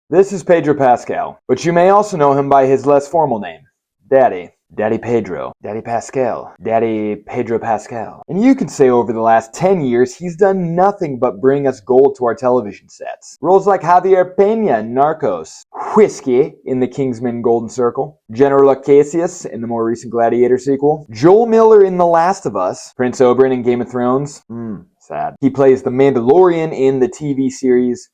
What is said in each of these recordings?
This is Pedro Pascal, but you may also know him by his less formal name, Daddy. Daddy Pedro. Daddy Pascal. Daddy Pedro Pascal. And you could say over the last 10 years, he's done nothing but bring us gold to our television sets. Roles like Javier Peña in Narcos, Whiskey in The Kingsman Golden Circle, General Acacius in the more recent Gladiator sequel, Joel Miller in The Last of Us, Prince Oberyn in Game of Thrones. Sad. He plays the Mandalorian in the TV series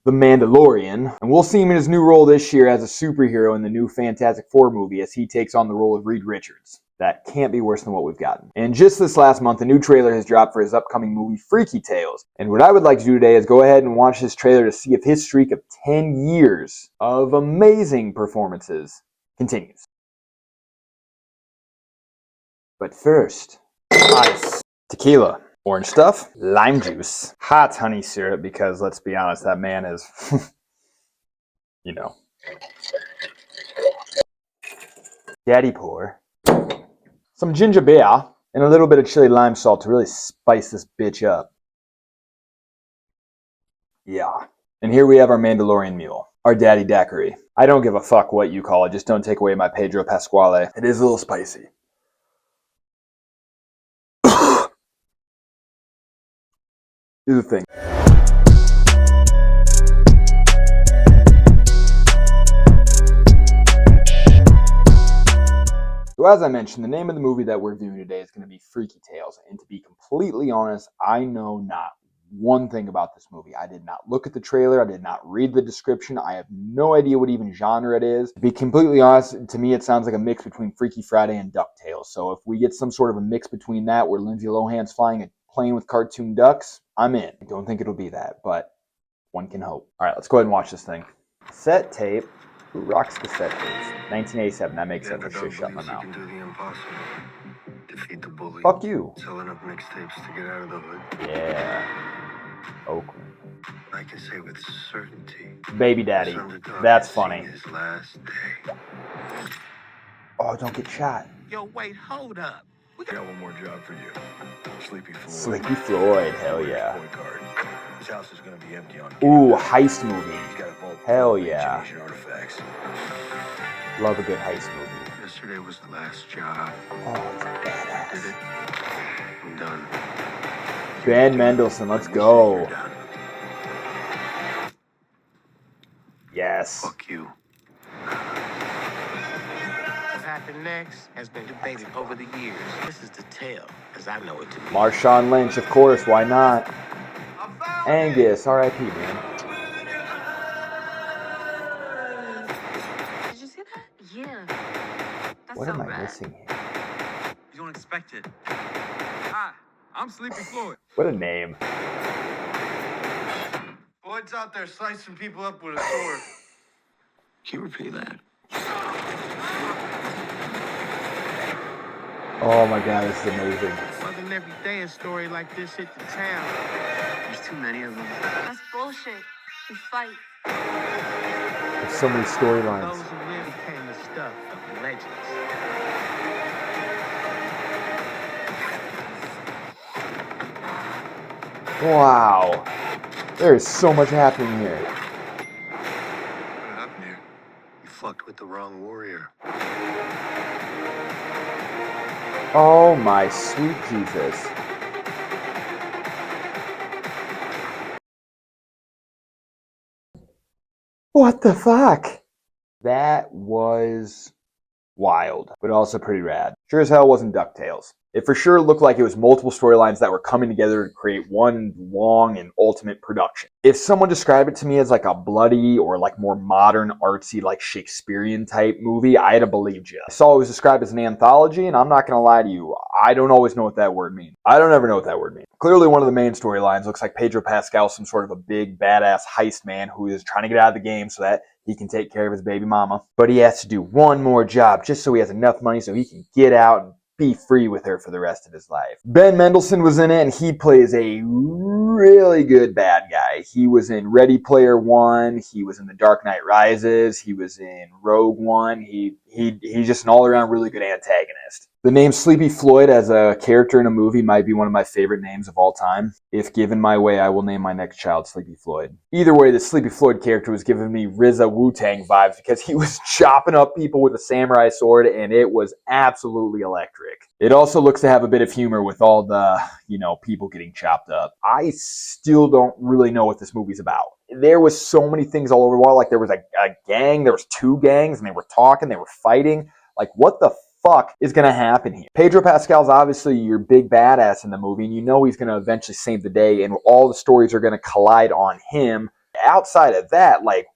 The Mandalorian, and we'll see him in his new role this year as a superhero in the new Fantastic Four movie as he takes on the role of Reed Richards. That can't be worse than what we've gotten. And just this last month, a new trailer has dropped for his upcoming movie Freaky Tales. And what I would like to do today is go ahead and watch this trailer to see if his streak of 10 years of amazing performances continues. But first, ice, tequila, orange stuff, lime juice, hot honey syrup, because let's be honest, that man is, you know. Daddy pour. Some ginger beer and a little bit of chili lime salt to really spice this bitch up. Yeah. And here we have our Mandalorian mule, our daddy daiquiri. I don't give a fuck what you call it, just don't take away my Pedro Pasquale. It is a little spicy. Do the thing. So as I mentioned, the name of the movie that we're viewing today is going to be Freaky Tales. And to be completely honest, I know not one thing about this movie. I did not look at the trailer. I did not read the description. I have no idea what even genre it is. To be completely honest, to me it sounds like a mix between Freaky Friday and DuckTales. So if we get some sort of a mix between that where Lindsay Lohan's flying a plane with cartoon ducks, I'm in. I don't think it'll be that, but one can hope. All right, let's go ahead and watch this thing. Cassette tape. Who rocks cassette tapes? 1987. That makes sense. I should shut my mouth. Defeat the bully. Fuck you. Sell enough mixtapes to get out of the hood. Yeah. Oakland. I can say with certainty. Baby daddy. That's funny. His last day. Oh, don't get shot. Yo, wait, hold up. We got one more job for you. Sleepy Floyd. Sleepy Floyd. Hell yeah. His house is gonna be empty on. Ooh, heist movie. He's got a vault. Hell yeah. Artifacts. Love a good heist movie. Yesterday was the last job. Oh, it's badass. Did it? I'm done. Ben Mendelsohn, let's go. Yes. Fuck you. What happened next has been debated over the years. This is the tale, as I know it to be. Marshawn Lynch, of course, why not? Angus, R.I.P., man. Did you see that? Yeah. That's What so am I bad. missing here? You don't expect it. Hi, I'm Sleepy Floyd. What a name. Floyd's out there slicing people up with a sword. Can you repeat that? Oh my god, this is amazing. Wasn't every day a story like this hit the town. There's too many of them. That's bullshit. We fight. There's so many storylines. Those who live became the stuff of legends. Wow. There is so much happening here. What happened here? You fucked with the wrong warrior. Oh my sweet Jesus. What the fuck? That was wild, but also pretty rad. Sure as hell wasn't DuckTales. It for sure looked like it was multiple storylines that were coming together to create one long and ultimate production. If someone described it to me as like a bloody or like more modern, artsy, like Shakespearean type movie, I'd have believed you. I saw it was described as an anthology, and I'm not going to lie to you, I don't always know what that word means. I don't ever know what that word means. Clearly one of the main storylines looks like Pedro Pascal, some sort of a big badass heist man who is trying to get out of the game so that he can take care of his baby mama. But he has to do one more job just so he has enough money so he can get out and be free with her for the rest of his life. Ben Mendelsohn was in it, and he plays a really good bad guy. He was in Ready Player One. He was in The Dark Knight Rises. He was in Rogue One. He's just an all-around really good antagonist. The name Sleepy Floyd as a character in a movie might be one of my favorite names of all time. If given my way, I will name my next child Sleepy Floyd. Either way, the Sleepy Floyd character was giving me RZA Wu-Tang vibes because he was chopping up people with a samurai sword, and it was absolutely electric. It also looks to have a bit of humor with all the, people getting chopped up. I still don't really know what this movie's about. There was so many things all over the wall. Like there was a gang, there was two gangs, and they were talking, they were fighting. Like what the fuck is going to happen here? Pedro Pascal's obviously your big badass in the movie, and you know he's going to eventually save the day, and all the stories are going to collide on him. Outside of that, like,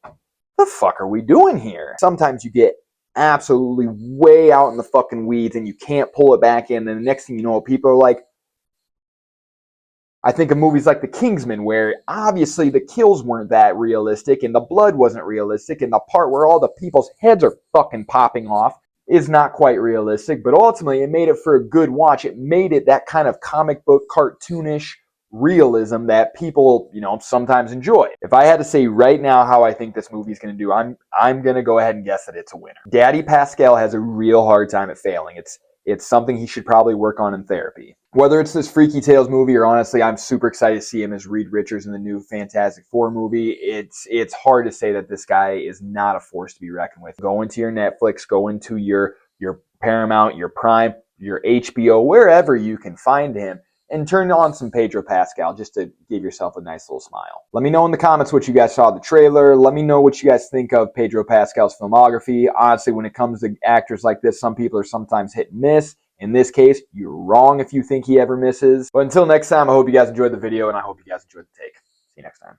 the fuck are we doing here? Sometimes you get absolutely way out in the fucking weeds, and you can't pull it back in, and the next thing you know, people are like, I think of movies like The Kingsman, where obviously the kills weren't that realistic, and the blood wasn't realistic, and the part where all the people's heads are fucking popping off is not quite realistic, but ultimately it made it for a good watch. It made it that kind of comic book cartoonish realism that people, sometimes enjoy. If I had to say right now how I think this movie is going to do, I'm going to go ahead and guess that it's a winner. Daddy Pascal has a real hard time at failing. It's something he should probably work on in therapy. Whether it's this Freaky Tales movie or honestly, I'm super excited to see him as Reed Richards in the new Fantastic Four movie. It's hard to say that this guy is not a force to be reckoned with. Go into your Netflix, go into your Paramount, your Prime, your HBO, wherever you can find him, and turn on some Pedro Pascal just to give yourself a nice little smile. Let me know in the comments what you guys saw of the trailer. Let me know what you guys think of Pedro Pascal's filmography. Honestly, when it comes to actors like this, some people are sometimes hit and miss. In this case, you're wrong if you think he ever misses. But until next time, I hope you guys enjoyed the video, and I hope you guys enjoyed the take. See you next time.